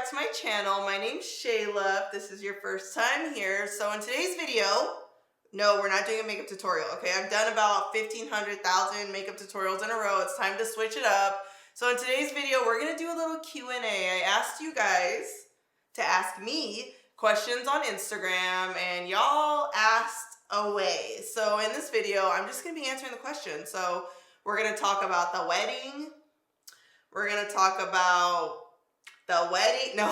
back to my channel. My name's Shayla. If this is your first time here. So in today's video, no, we're not doing a makeup tutorial, okay? I've done about 1,500,000 makeup tutorials in a row. It's time to switch it up. So in today's video, we're gonna do a little Q&A. I asked you guys to ask me questions on Instagram, and y'all asked away. So in this video, I'm just gonna be answering the questions. So we're gonna talk about the wedding. We're gonna talk about the wedding. No,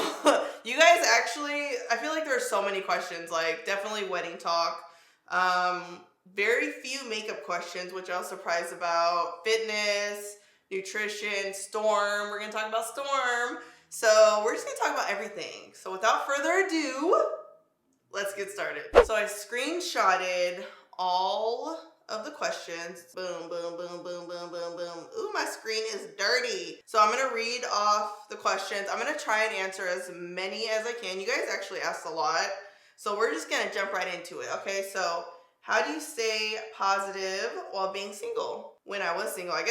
you guys actually, I feel like there are so many questions, like definitely wedding talk. Very few makeup questions, which I was surprised about. Fitness, nutrition, Storm. We're gonna talk about Storm. So we're just gonna talk about everything. So without further ado, let's get started. So I screenshotted all of the questions. Boom, boom, boom, boom, boom, boom, boom. Ooh, my screen is dirty. So I'm gonna read off the questions. I'm gonna try and answer as many as I can. You guys actually asked a lot. So we're just gonna jump right into it, okay? So how do you stay positive while being single? When I was single, I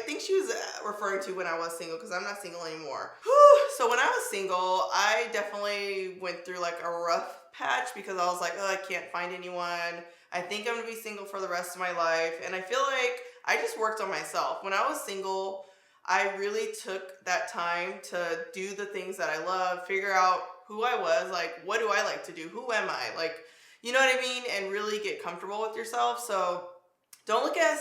think she was referring to when I was single, because I'm not single anymore. Whew. So when I was single, I definitely went through like a rough patch because I was like, oh, I can't find anyone. I think I'm gonna be single for the rest of my life. And I feel like I just worked on myself. When I was single, I really took that time to do the things that I love, figure out who I was, like, what do I like to do? Who am I? Like, you know what I mean? And really get comfortable with yourself. So don't look at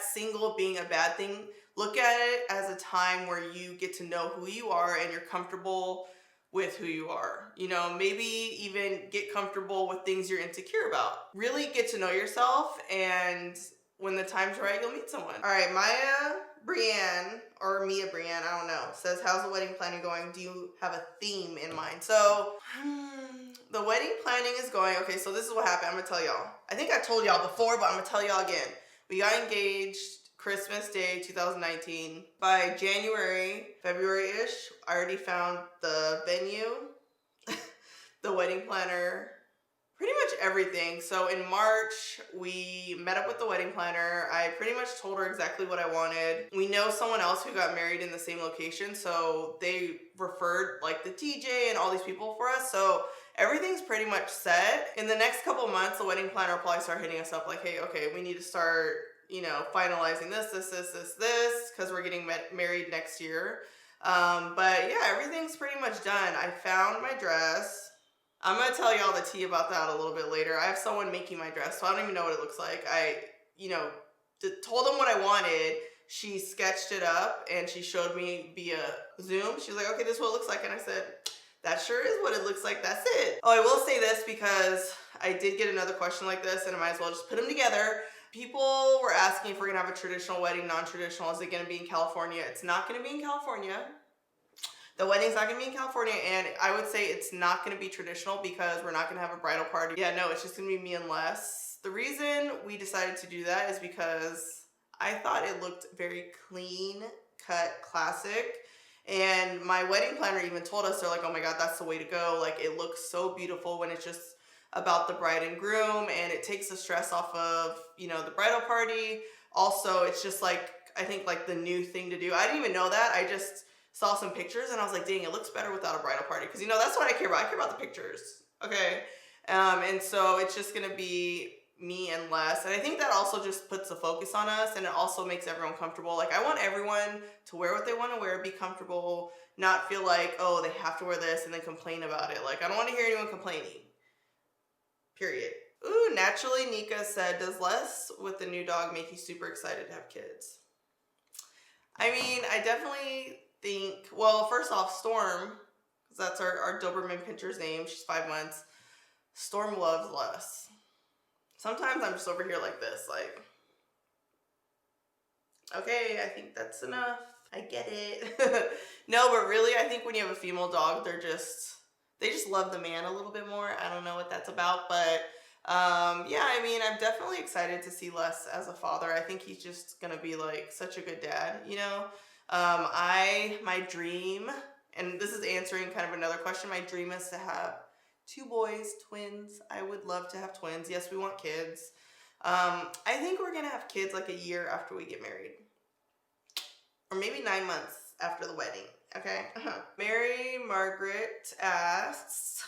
single being a bad thing. Look at it as a time where you get to know who you are and you're comfortable with who you are. You know, maybe even get comfortable with things you're insecure about. Really get to know yourself, and when the time's right, you'll meet someone. All right, Maya Brienne, or Mia Brienne, I don't know, says, how's the wedding planning going? Do you have a theme in mind? So, the wedding planning is going, okay, so this is what happened. I'm gonna tell y'all. I think I told y'all before, but I'm gonna tell y'all again. We got engaged Christmas Day 2019. By January, February-ish, I already found the venue, the wedding planner, pretty much everything. So in March, we met up with the wedding planner. I pretty much told her exactly what I wanted. We know someone else who got married in the same location, so they referred like the DJ and all these people for us. So everything's pretty much set. In the next couple months, the wedding planner will probably start hitting us up like, hey, okay, we need to start, you know, finalizing this, because we're getting married next year. But yeah, everything's pretty much done. I found my dress. I'm going to tell y'all the tea about that a little bit later. I have someone making my dress, so I don't even know what it looks like. I, told them what I wanted. She sketched it up and she showed me via Zoom. She was like, okay, this is what it looks like. And I said, that sure is what it looks like. That's it. Oh, I will say this because I did get another question like this, and I might as well just put them together. People were asking if we're going to have a traditional wedding, non-traditional. Is it going to be in California? It's not going to be in California. The wedding's not going to be in California, and I would say it's not going to be traditional because we're not going to have a bridal party. Yeah, no, it's just going to be me and Les. The reason we decided to do that is because I thought it looked very clean, cut, classic. And my wedding planner even told us, they're like, oh my God, that's the way to go. Like, it looks so beautiful when it's just about the bride and groom, and it takes the stress off of, the bridal party. Also, it's just like, I think like the new thing to do. I didn't even know that. I just saw some pictures and I was like, dang, it looks better without a bridal party. Because, that's what I care about. I care about the pictures. Okay. And so it's just going to be me and Les. And I think that also just puts the focus on us, and it also makes everyone comfortable. Like, I want everyone to wear what they want to wear, be comfortable, not feel like, oh, they have to wear this and then complain about it. Like, I don't want to hear anyone complaining. Period. Ooh, Naturally Nika said, does Les with the new dog make you super excited to have kids? I mean, I definitely think, well, first off, Storm, because that's our Doberman Pinscher's name. She's 5 months. Storm loves Les. Sometimes I'm just over here like this, like, okay, I think that's enough. I get it. No, but really, I think when you have a female dog, they just love the man a little bit more. I don't know what that's about, but yeah, I mean, I'm definitely excited to see Les as a father. I think he's just gonna be like such a good dad, my dream, and this is answering kind of another question, my dream is to have 2 boys, twins. I would love to have twins. Yes, we want kids. I think we're gonna have kids like a year after we get married, or maybe 9 months after the wedding. Okay. Marry Margaret asks,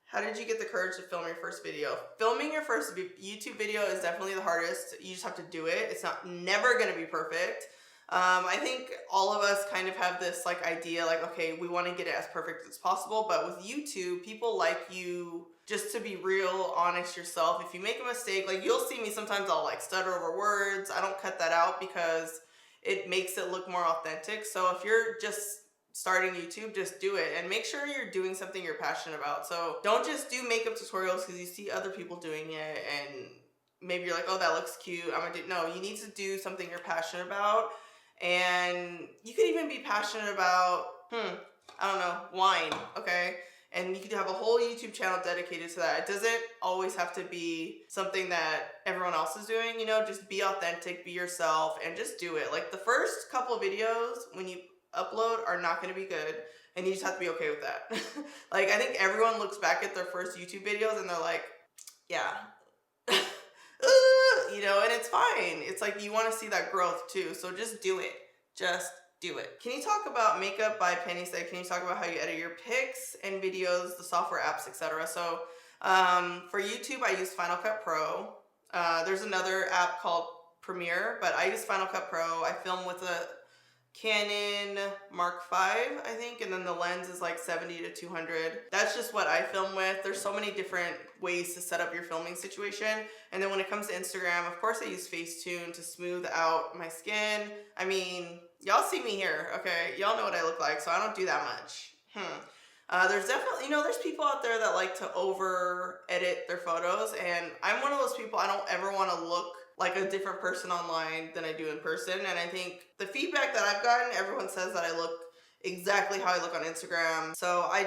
how did you get the courage to film your first video? Filming your first YouTube video is definitely the hardest. You just have to do it. It's never going to be perfect. I think all of us kind of have this like idea like, okay, we want to get it as perfect as possible. But with YouTube, people like you just to be real, honest yourself. If you make a mistake, like you'll see me sometimes I'll like stutter over words. I don't cut that out because it makes it look more authentic. So if you're just starting YouTube, just do it and make sure you're doing something you're passionate about. So don't just do makeup tutorials because you see other people doing it and maybe you're like, oh, that looks cute, I'm gonna do. No, you need to do something you're passionate about. And you could even be passionate about, I don't know, wine, okay? And you could have a whole YouTube channel dedicated to that. It doesn't always have to be something that everyone else is doing, you know, just be authentic, be yourself, and just do it. Like the first couple of videos when you upload are not gonna be good, and you just have to be okay with that. Like I think everyone looks back at their first YouTube videos and they're like, yeah. You know, and it's fine. It's like you want to see that growth too. So just do it. Just do it. Can you talk about Makeup by Penny said, can you talk about how you edit your pics and videos, the software apps, etc.? So for YouTube, I use Final Cut Pro. There's another app called Premiere, but I use Final Cut Pro. I film with a Canon Mark V, I think, and then the lens is like 70 to 200. That's just what I film with. There's so many different ways to set up your filming situation. And then when it comes to Instagram, of course I use Facetune to smooth out my skin. I mean, y'all see me here, okay? Y'all know what I look like, so I don't do that much. There's definitely, you know, there's people out there that like to over edit their photos, and I'm one of those people. I don't ever want to look like a different person online than I do in person. And I think the feedback that I've gotten, everyone says that I look exactly how I look on Instagram. So I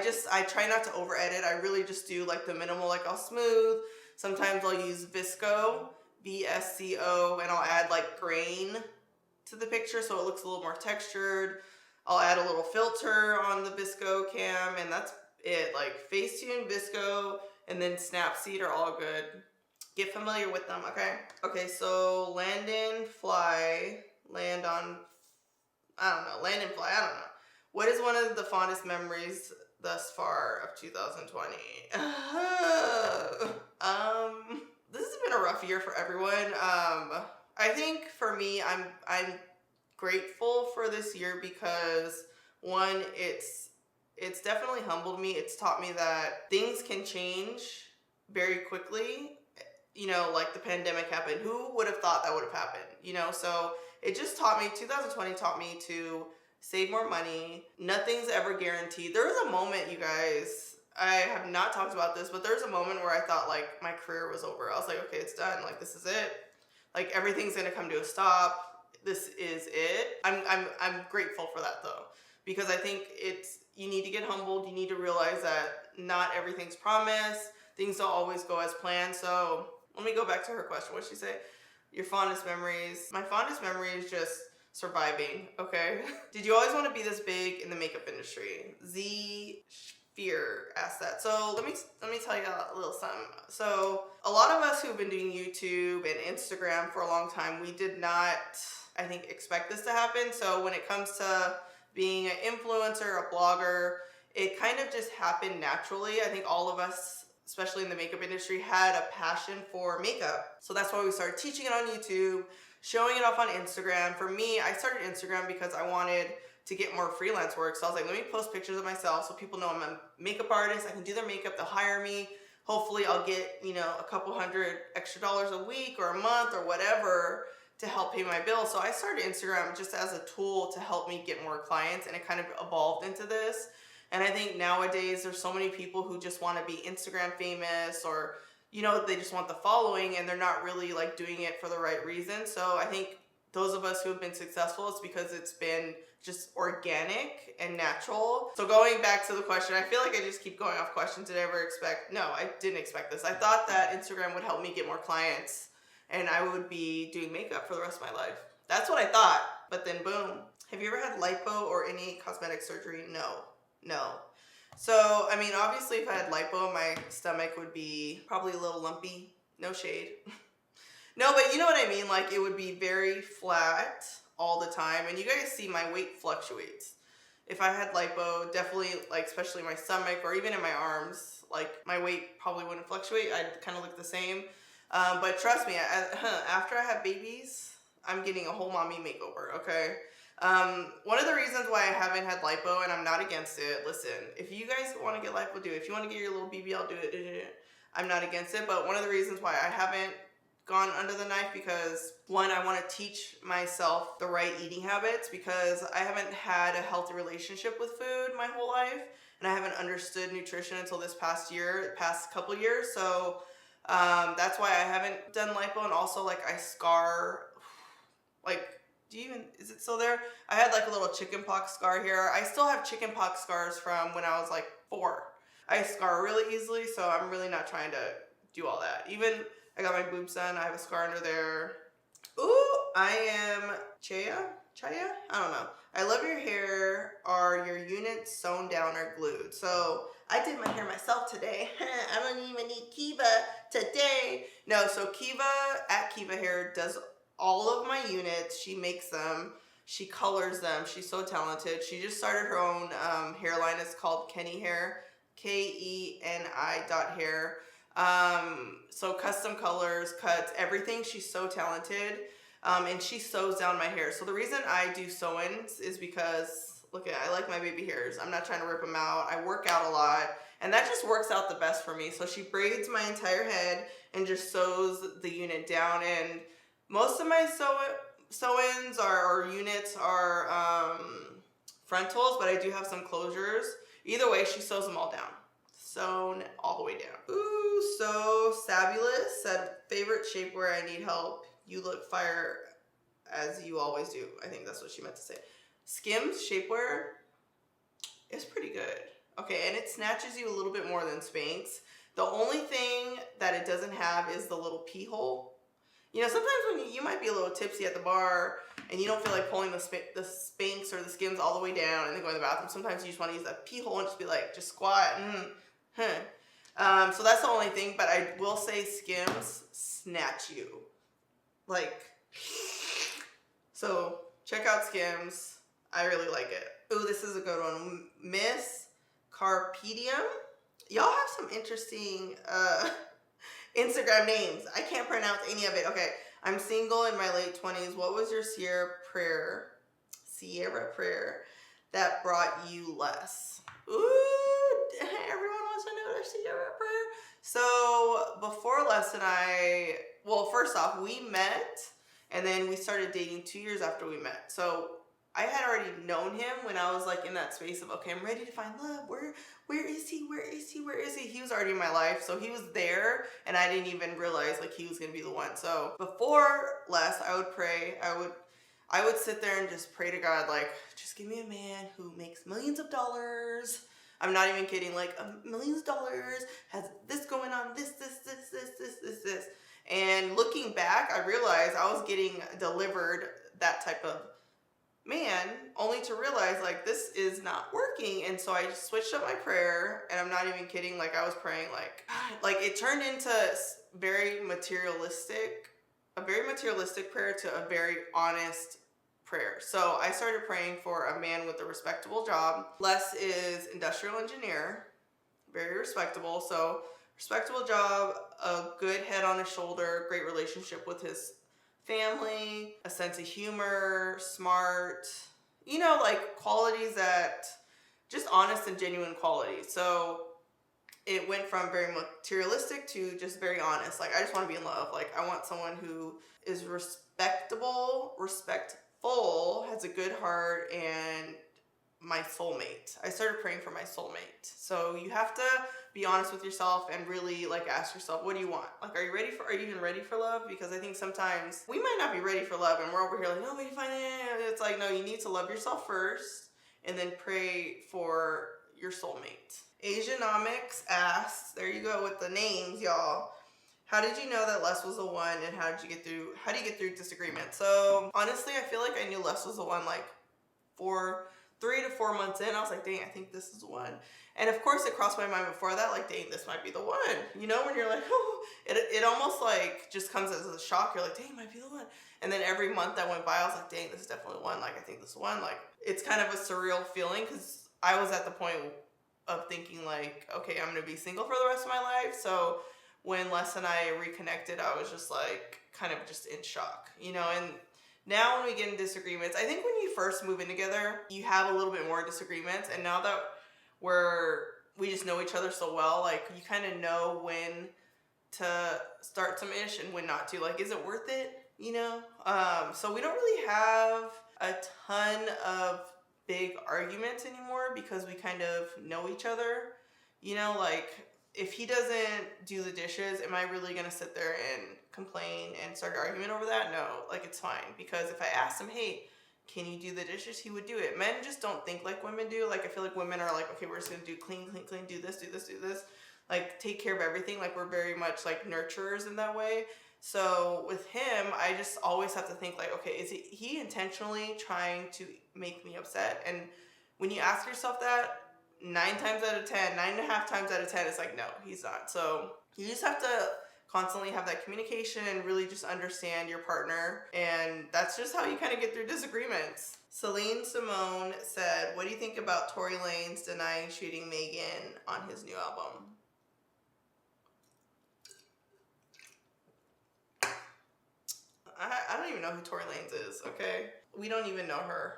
try not to over edit. I really just do like the minimal, like I'll smooth. Sometimes I'll use Visco, VSCO, and I'll add like grain to the picture so it looks a little more textured. I'll add a little filter on the Visco cam, and that's it. Like Facetune, Visco, and then Snapseed are all good. Get familiar with them, okay? Okay, so land and fly, I don't know. What is one of the fondest memories thus far of 2020? This has been a rough year for everyone. I think for me, I'm grateful for this year because one, it's definitely humbled me. It's taught me that things can change very quickly. You know, like the pandemic happened. Who would have thought that would have happened? You know, so it just taught me, 2020 taught me to save more money. Nothing's ever guaranteed. There was a moment, you guys, I have not talked about this, but there was a moment where I thought like my career was over. I was like, okay, it's done. Like, this is it. Like, everything's going to come to a stop. This is it. I'm grateful for that though, because I think you need to get humbled. You need to realize that not everything's promised. Things don't always go as planned. So let me go back to her question. What'd she say? Your fondest memories. My fondest memory is just surviving, okay? Did you always want to be this big in the makeup industry? Z Fear asked that. So let me tell you a little something. So a lot of us who've been doing YouTube and Instagram for a long time, we did not, I think, expect this to happen. So when it comes to being an influencer, a blogger, it kind of just happened naturally. I think all of us, especially in the makeup industry, had a passion for makeup. So that's why we started teaching it on YouTube, showing it off on Instagram. For me, I started Instagram because I wanted to get more freelance work. So I was like, let me post pictures of myself so people know I'm a makeup artist. I can do their makeup, they'll hire me. Hopefully I'll get, you know, a couple $100 extra a week or a month or whatever to help pay my bills. So I started Instagram just as a tool to help me get more clients, and it kind of evolved into this. And I think nowadays there's so many people who just want to be Instagram famous, or, you know, they just want the following and they're not really like doing it for the right reason. So I think those of us who have been successful, it's because it's been just organic and natural. So going back to the question, I feel like I just keep going off question. Did I ever expect? No, I didn't expect this. I thought that Instagram would help me get more clients and I would be doing makeup for the rest of my life. That's what I thought, but then boom. Have you ever had lipo or any cosmetic surgery? No. So, I mean, obviously if I had lipo, my stomach would be probably a little lumpy. No shade. No, but you know what I mean? Like, it would be very flat all the time. And you guys see my weight fluctuates. if I had lipo, definitely, like, especially my stomach or even in my arms, like, my weight probably wouldn't fluctuate. I'd kind of look the same. But trust me, after I have babies, I'm getting a whole mommy makeover, okay? One of the reasons why I haven't had lipo, and I'm not against it, listen, if you guys want to get lipo, do it. If you want to get your little BBL, do it. I'm not against it, but one of the reasons why I haven't gone under the knife, because one, I want to teach myself the right eating habits, because I haven't had a healthy relationship with food my whole life, and I haven't understood nutrition until this past couple years. So that's why I haven't done lipo. And also, like, I scar, like, is it still there? I had like a little chickenpox scar here. I still have chickenpox scars from when I was like 4. I scar really easily, so I'm really not trying to do all that. Even I got my boobs done. I have a scar under there. Ooh, I am Chaya? I don't know. I love your hair. Are your units sewn down or glued? So I did my hair myself today. I don't even need Kiva today. No, so Kiva at Kiva Hair does all of my units. She makes them. She colors them. She's so talented. She just started her own hairline. It's called Kenny Hair. KENI.hair. So custom colors, cuts, everything. She's so talented. And she sews down my hair. So the reason I do sew-ins is because, look at, I like my baby hairs. I'm not trying to rip them out. I work out a lot, and that just works out the best for me. So she braids my entire head and just sews the unit down. And most of my sew-ins or units are frontals, but I do have some closures. Either way, she sews them all down. Sewn all the way down. Ooh, so Fabulous said, favorite shapewear, I need help. You look fire as you always do. I think that's what she meant to say. Skims shapewear is pretty good. Okay, and it snatches you a little bit more than Spanx. The only thing that it doesn't have is the little pee hole. You know, sometimes when you might be a little tipsy at the bar and you don't feel like pulling the Spanx or the Skims all the way down and then going to the bathroom, sometimes you just want to use that pee hole and just be like, just squat. So that's the only thing, but I will say Skims snatch you. Like, so check out Skims. I really like it. Ooh, this is a good one. Miss Carpedium. Y'all have some interesting Instagram names. I can't pronounce any of it. Okay, I'm single in my late 20s. What was your Sierra prayer that brought you less? Ooh, everyone wants to know their Sierra prayer. So before Les and I, well, first off, we met and then we started dating 2 years after we met. So I had already known him when I was like in that space of, okay, I'm ready to find love. Where is he? He was already in my life. So he was there and I didn't even realize like he was going to be the one. So before Les, I would pray. I would sit there and just pray to God, like, just give me a man who makes millions of dollars. I'm not even kidding, like millions of dollars, has this going on, this. And looking back, I realized I was getting delivered that type of man, only to realize like this is not working. And so I just switched up my prayer, and I'm not even kidding, like I was praying like it turned into a very materialistic prayer to a very honest prayer. So I started praying for a man with a respectable job. Les is industrial engineer, very respectable. So respectable job, a good head on his shoulder, great relationship with his family, a sense of humor, smart, you know, like qualities that, just honest and genuine qualities. So it went from very materialistic to just very honest. Like, I just want to be in love. Like, I want someone who is respectful, has a good heart, and my soulmate. I started praying for my soulmate. So you have to be honest with yourself and really like ask yourself, what do you want? Like, are you even ready for love? Because I think sometimes we might not be ready for love and we're over here like, no, we find it. It's like, no, you need to love yourself first and then pray for your soulmate. Asianomics asks, there you go with the names, y'all. How did you know that Les was the one, and how do you get through disagreement? So honestly, I feel like I knew Les was the one like for 3 to 4 months in, I was like, dang, I think this is the one. And of course it crossed my mind before that, like, dang, this might be the one. You know, when you're like, oh, it almost like just comes as a shock. You're like, dang, it might be the one. And then every month that went by, I was like, dang, this is definitely the one. Like, I think this is the one. Like, it's kind of a surreal feeling because I was at the point of thinking like, okay, I'm going to be single for the rest of my life. So when Les and I reconnected, I was just like, kind of just in shock, you know. And now when we get in disagreements, I think when you first move in together, you have a little bit more disagreements. And now that we just know each other so well, like, you kind of know when to start some ish and when not to. Like, is it worth it, you know? So we don't really have a ton of big arguments anymore because we kind of know each other, you know. Like, if he doesn't do the dishes, am I really gonna sit there and complain and start an argument over that? No, like, it's fine, because if I asked him, hey, can you do the dishes, he would do it. Men just don't think like women do. Like, I feel like women are like, okay, we're just gonna do clean, clean, clean, do this, do this, do this, like, take care of everything. Like, we're very much like nurturers in that way. So with him, I just always have to think like, okay, is he intentionally trying to make me upset? And when you ask yourself that, 9 times out of 10, 9.5 times out of 10, it's like, no, he's not. So you just have to constantly have that communication and really just understand your partner. And that's just how you kind of get through disagreements. Celine Simone said, what do you think about Tory Lanez denying shooting Megan on his new album? I don't even know who Tory Lanez is, okay? We don't even know her.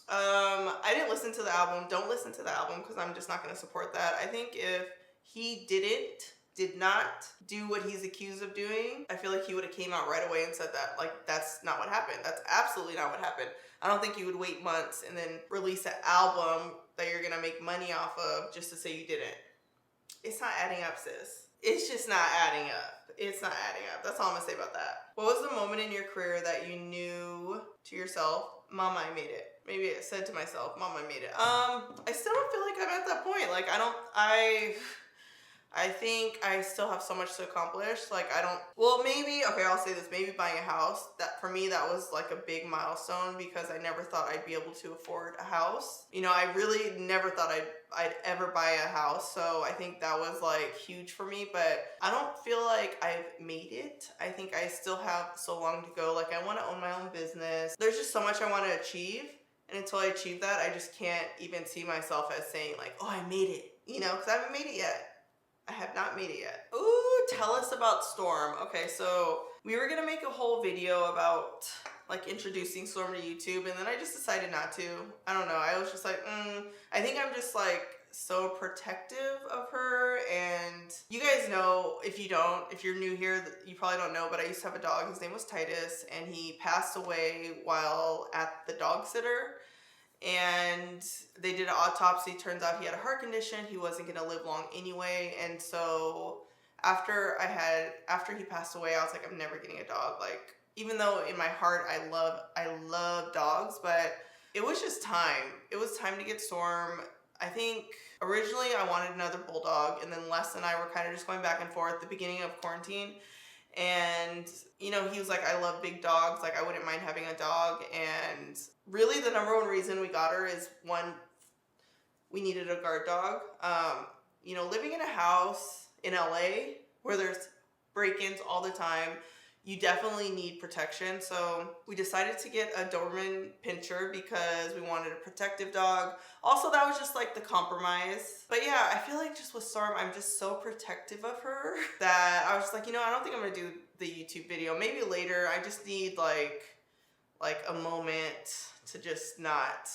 I didn't listen to the album. Don't listen to the album because I'm just not going to support that. I think if he did not do what he's accused of doing, I feel like he would have came out right away and said that. Like, that's not what happened. That's absolutely not what happened. I don't think you would wait months and then release an album that you're going to make money off of just to say you didn't. It's not adding up, sis. It's just not adding up. It's not adding up. That's all I'm gonna say about that. What was the moment in your career that you knew to yourself, Mama, I made it? Maybe I said to myself, Mama, I made it. I still don't feel like I'm at that point. Like, I think I still have so much to accomplish. Like, maybe, okay, I'll say this, maybe buying a house. That, for me, that was like a big milestone because I never thought I'd be able to afford a house. You know, I really never thought I'd ever buy a house. So I think that was like huge for me, but I don't feel like I've made it. I think I still have so long to go. Like, I want to own my own business. There's just so much I want to achieve. And until I achieve that, I just can't even see myself as saying like, oh, I made it, you know, because I haven't made it yet. I have not made it yet. Ooh, tell us about Storm. Okay, so we were gonna make a whole video about like introducing Storm to YouTube, and then I just decided not to. I don't know, I was just like, I think I'm just like so protective of her. And you guys know, if you're new here, you probably don't know, but I used to have a dog. His name was Titus, and he passed away while at the dog sitter. And they did an autopsy. Turns out he had a heart condition. He wasn't going to live long anyway. And so after he passed away, I was like, I'm never getting a dog. Like, even though in my heart I love dogs, but it was just time. It was time to get Storm. I think originally I wanted another bulldog, and then Les and I were kind of just going back and forth at the beginning of quarantine. And, you know, he was like, I love big dogs. Like, I wouldn't mind having a dog. And really the number one reason we got her is, one, we needed a guard dog. You know, living in a house in LA where there's break-ins all the time, you definitely need protection. So we decided to get a Doberman Pinscher because we wanted a protective dog. Also, that was just like the compromise. But yeah, I feel like just with Storm, I'm just so protective of her that I was just like, you know, I don't think I'm gonna do the YouTube video. Maybe later. I just need like a moment to just not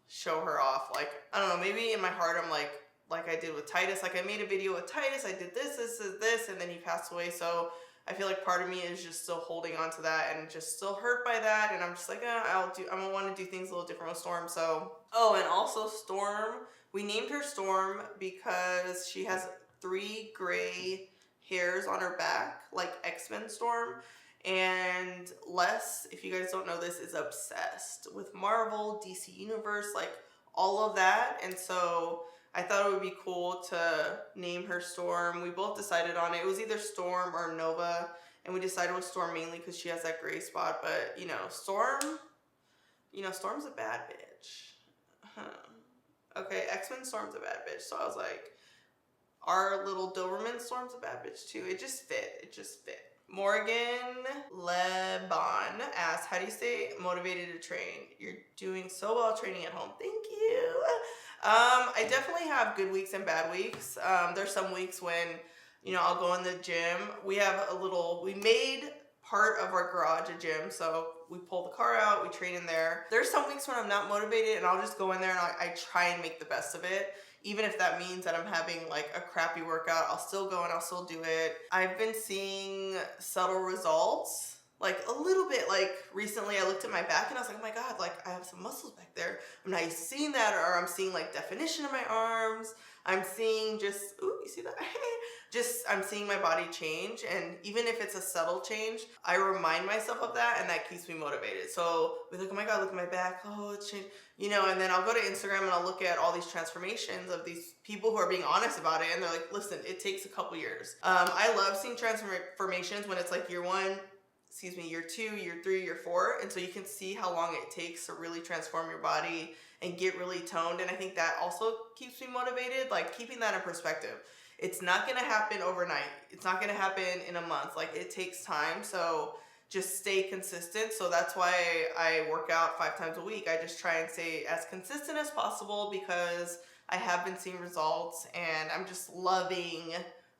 show her off. Like, I don't know, maybe in my heart I'm like I did with Titus. Like, I made a video with Titus, I did this, and then he passed away. So I feel like part of me is just still holding on to that and just still hurt by that. And I'm just like, I'm gonna want to do things a little different with Storm. So, oh, and also Storm, we named her Storm because she has 3 gray hairs on her back, like X-Men Storm. And Les, if you guys don't know this, is obsessed with Marvel, DC Universe, like all of that. And so I thought it would be cool to name her Storm. We both decided on it. It was either Storm or Nova, and we decided with Storm mainly because she has that gray spot. But, you know, Storm's a bad bitch. Okay, X-Men Storm's a bad bitch. So I was like, our little Doberman Storm's a bad bitch too. It just fit. It just fit. Morgan Lebon asks, how do you stay motivated to train? You're doing so well training at home. Thank you. I definitely have good weeks and bad weeks. There's some weeks when, you know, I'll go in the gym. We made part of our garage a gym, so we pull the car out, we train in there. There's some weeks when I'm not motivated and I'll just go in there and I try and make the best of it. Even if that means that I'm having like a crappy workout, I'll still go and I'll still do it. I've been seeing subtle results, like a little bit. Like recently I looked at my back and I was like, oh my God, like I have some muscles back there. I'm not used to seeing that. Or I'm seeing like definition in my arms. I'm seeing just, ooh, you see that? I'm seeing my body change. And even if it's a subtle change, I remind myself of that and that keeps me motivated. So we look, oh my God, look at my back. Oh, it's changed. You know, and then I'll go to Instagram and I'll look at all these transformations of these people who are being honest about it. And they're like, listen, it takes a couple years. I love seeing transformations when it's like year 2, year 3, year 4. And so you can see how long it takes to really transform your body and get really toned. And I think that also keeps me motivated, like keeping that in perspective. It's not gonna happen overnight. It's not gonna happen in a month. Like it takes time. So just stay consistent. So that's why I work out 5 times a week. I just try and stay as consistent as possible because I have been seeing results and I'm just loving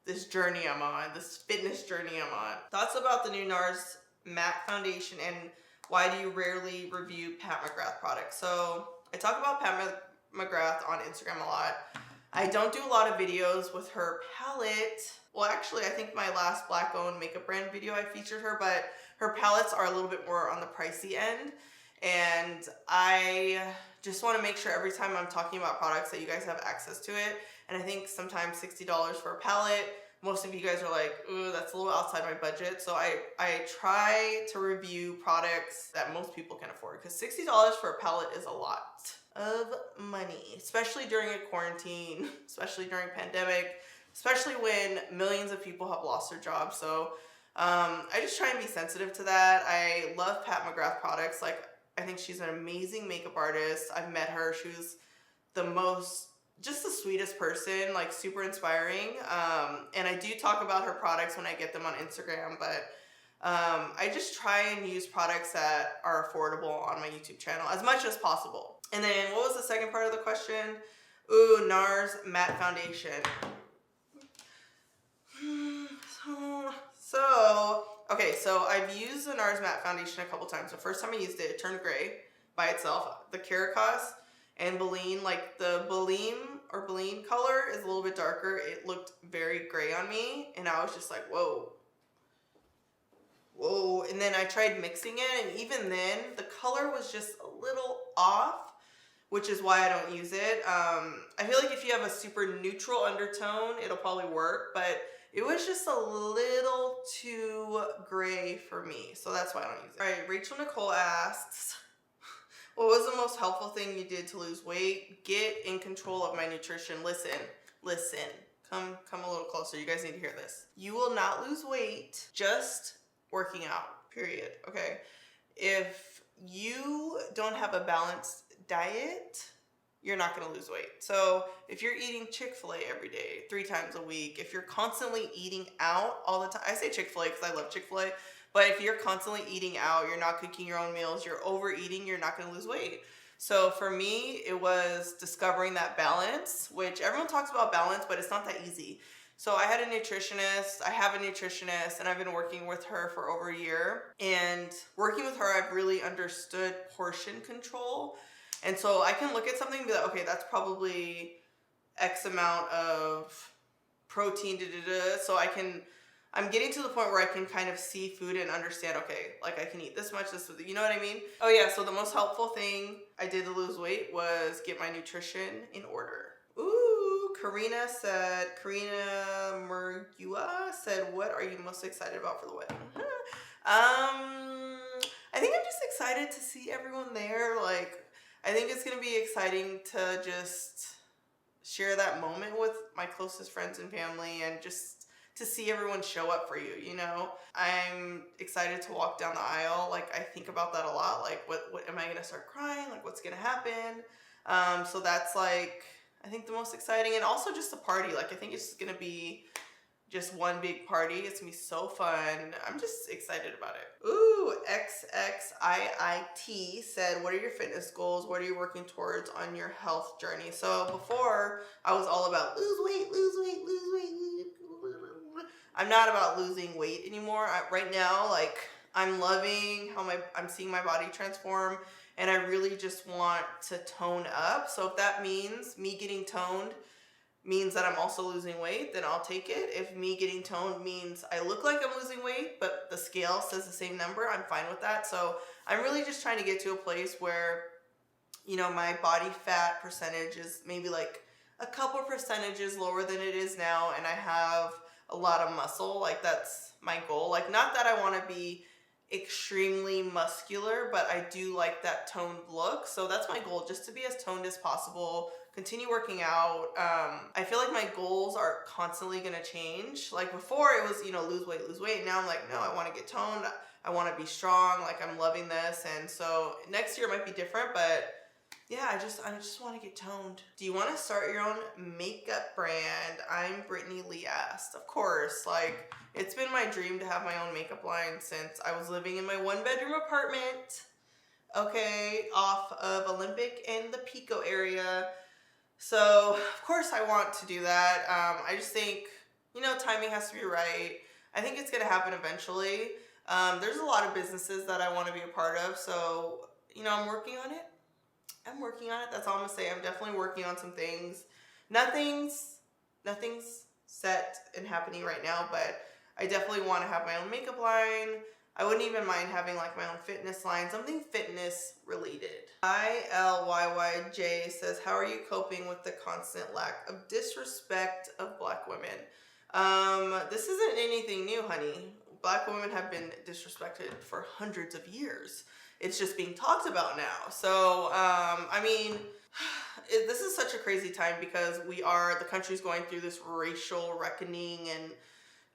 this journey I'm on, this fitness journey I'm on. Thoughts about the new NARS matte foundation and why do you rarely review Pat McGrath products? So I talk about Pat McGrath on Instagram a lot. I don't do a lot of videos with her palette. Well, actually, I think my last Black-owned makeup brand video I featured her, but her palettes are a little bit more on the pricey end. And I just want to make sure every time I'm talking about products that you guys have access to it. And I think sometimes $60 for a palette, most of you guys are like, ooh, that's a little outside my budget. So I try to review products that most people can afford because $60 for a palette is a lot of money, especially during a quarantine, especially during a pandemic, especially when millions of people have lost their jobs. So I just try and be sensitive to that. I love Pat McGrath products. Like, I think she's an amazing makeup artist. I've met her. She was just the sweetest person, like super inspiring. And I do talk about her products when I get them on Instagram, but I just try and use products that are affordable on my YouTube channel as much as possible. And then what was the second part of the question? Ooh, NARS matte foundation. So I've used the NARS matte foundation a couple times. The first time I used it, it turned gray by itself. The Caracas and Baleen, like the Baleen color is a little bit darker. It looked very gray on me and I was just like, whoa. And then I tried mixing it and even then the color was just a little off, which is why I don't use it. I feel like if you have a super neutral undertone, it'll probably work, but it was just a little too gray for me. So that's why I don't use it. All right, Rachel Nicole asks, what was the most helpful thing you did to lose weight? Get in control of my nutrition. Listen. Come a little closer. You guys need to hear this. You will not lose weight just working out, period. Okay? If you don't have a balanced diet, you're not going to lose weight. So if you're eating Chick-fil-A every day, 3 times a week, if you're constantly eating out all the time, I say Chick-fil-A because I love Chick-fil-A, but if you're constantly eating out, you're not cooking your own meals, you're overeating, you're not going to lose weight. So for me, it was discovering that balance, which everyone talks about balance, but it's not that easy. So I have a nutritionist, and I've been working with her for over a year. And working with her, I've really understood portion control. And so I can look at something and be like, okay, that's probably X amount of protein, So I'm getting to the point where I can kind of see food and understand, okay, like I can eat this much, you know what I mean? Oh yeah, so the most helpful thing I did to lose weight was get my nutrition in order. Ooh, Karina Murgua said, what are you most excited about for the wedding? I think I'm just excited to see everyone there. Like, I think it's going to be exciting to just share that moment with my closest friends and family and just to see everyone show up for you, you know? I'm excited to walk down the aisle. Like, I think about that a lot. Like, what am I going to start crying? Like, what's going to happen? So that's like, I think the most exciting, and also just a party. Like I think it's gonna be just one big party. It's gonna be so fun. I'm just excited about it. Ooh, XXIIT said, what are your fitness goals? What are you working towards on your health journey? So before, I was all about lose weight, lose weight, lose weight. I'm not about losing weight anymore. Right now, like, I'm loving how I'm seeing my body transform, and I really just want to tone up. So if that means me getting toned means that I'm also losing weight, then I'll take it. If me getting toned means I look like I'm losing weight, but the scale says the same number, I'm fine with that. So I'm really just trying to get to a place where, you know, my body fat percentage is maybe like a couple percentages lower than it is now, and I have a lot of muscle. Like that's my goal. Like, not that I want to be extremely muscular, but I do like that toned look. So that's my goal, just to be as toned as possible, continue working out. I feel like my goals are constantly going to change. Like before it was, you know, lose weight, lose weight. Now I'm like, no, I want to get toned. I want to be strong. Like I'm loving this. And so next year might be different, but yeah, I just want to get toned. Do you want to start your own makeup brand? I'm Brittany Lee asked. Of course, like it's been my dream to have my own makeup line since I was living in my 1-bedroom apartment, okay, off of Olympic and the Pico area. So of course I want to do that. I just think, you know, timing has to be right. I think it's going to happen eventually. There's a lot of businesses that I want to be a part of. So, you know, I'm working on it. That's all I'm gonna say. I'm definitely working on some things. Nothing's set and happening right now, but I definitely want to have my own makeup line. I wouldn't even mind having like my own fitness line, something fitness related. ILYYJ says, how are you coping with the constant lack of disrespect of Black women? This isn't anything new, honey. Black women have been disrespected for hundreds of years. It's just being talked about now. So, I mean, this is such a crazy time because the country's going through this racial reckoning, and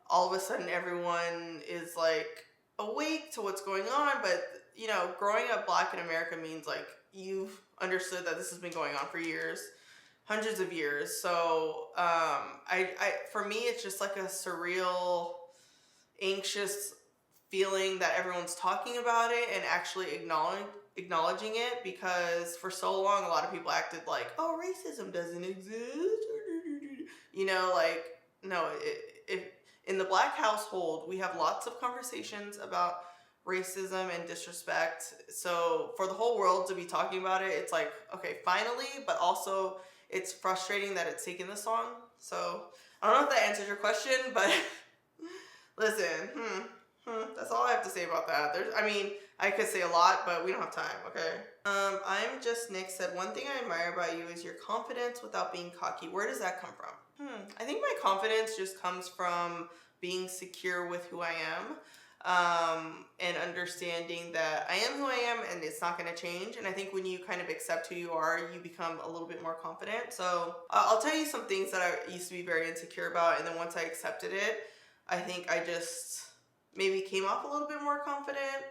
all of a sudden everyone is like awake to what's going on. But, you know, growing up Black in America means like you've understood that this has been going on for years, hundreds of years. So, for me, it's just like a surreal, anxious feeling that everyone's talking about it and actually acknowledging it, because for so long a lot of people acted like, oh, racism doesn't exist, you know, like, no, if in the Black household we have lots of conversations about racism and disrespect. So for the whole world to be talking about it, it's like, okay, finally, but also it's frustrating that it's taken this long. So I don't know if that answers your question, but listen, that's all I have to say about that. I could say a lot, but we don't have time, okay? I'm just Nick said, one thing I admire about you is your confidence without being cocky. Where does that come from? I think my confidence just comes from being secure with who I am, and understanding that I am who I am and it's not going to change. And I think when you kind of accept who you are, you become a little bit more confident. So I'll tell you some things that I used to be very insecure about, and then once I accepted it, I think I just maybe came off a little bit more confident.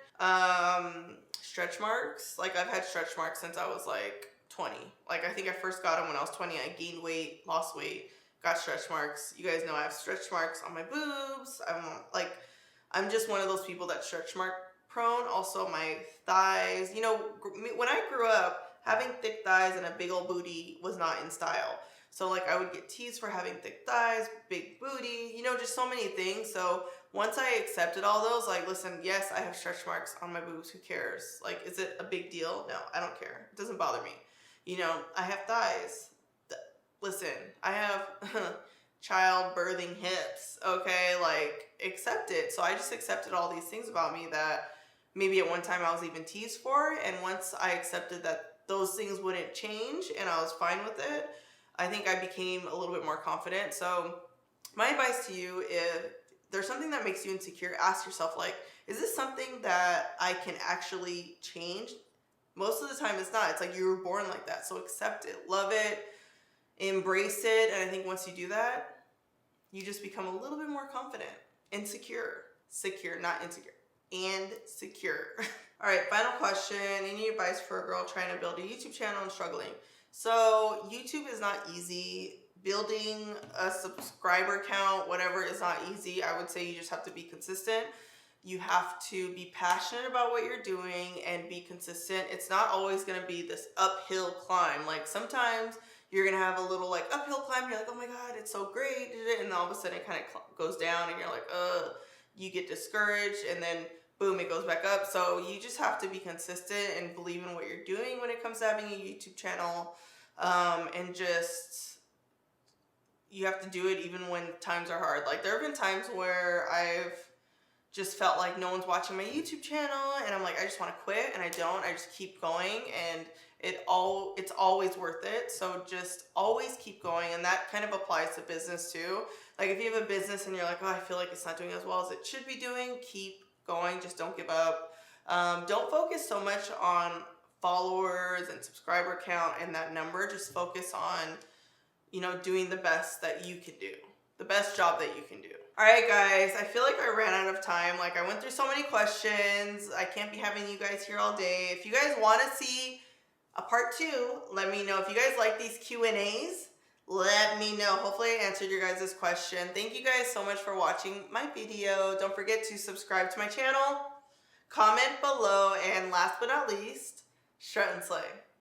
Stretch marks. Like, I've had stretch marks since I was like 20. Like, I think I first got them when I was 20. I gained weight, lost weight, got stretch marks. You guys know I have stretch marks on my boobs. I'm just one of those people that's stretch mark prone. Also my thighs. You know, when I grew up, having thick thighs and a big old booty was not in style. So like I would get teased for having thick thighs, big booty, you know, just so many things. So once I accepted all those, like, listen, yes, I have stretch marks on my boobs. Who cares? Like, is it a big deal? No, I don't care. It doesn't bother me. You know, I have thighs. Listen, I have childbirthing hips. Okay, like, accept it. So I just accepted all these things about me that maybe at one time I was even teased for. And once I accepted that those things wouldn't change and I was fine with it, I think I became a little bit more confident. So my advice to you, if there's something that makes you insecure, ask yourself, like, is this something that I can actually change? Most of the time it's not. It's like you were born like that. So accept it, love it, embrace it. And I think once you do that, you just become a little bit more confident and secure. Secure, not insecure. And secure. All right, final question. Any advice for a girl trying to build a YouTube channel and struggling? So YouTube is not easy. Building a subscriber count, whatever, is not easy. I would say you just have to be consistent. You have to be passionate about what you're doing and be consistent. It's not always going to be this uphill climb. Like sometimes you're going to have a little like uphill climb. You're like, oh my God, it's so great. And then all of a sudden it kind of goes down and you're like, you get discouraged, and then boom, it goes back up. So you just have to be consistent and believe in what you're doing when it comes to having a YouTube channel. And just, you have to do it even when times are hard. Like there have been times where I've just felt like no one's watching my YouTube channel and I'm like, I just want to quit, and I don't. I just keep going, and it's always worth it. So just always keep going, and that kind of applies to business too. Like if you have a business and you're like, oh, I feel like it's not doing as well as it should be doing, keep going. Just don't give up. Don't focus so much on followers and subscriber count and that number. Just focus on, doing the best that you can do, the best job that you can do. All right, guys, I feel like I ran out of time. Like I went through so many questions. I can't be having you guys here all day. If you guys want to see a part 2, let me know. If you guys like these Q&As, let me know. Hopefully I answered your guys' question. Thank you guys so much for watching my video. Don't forget to subscribe to my channel, comment below, and last but not least, strut and slay.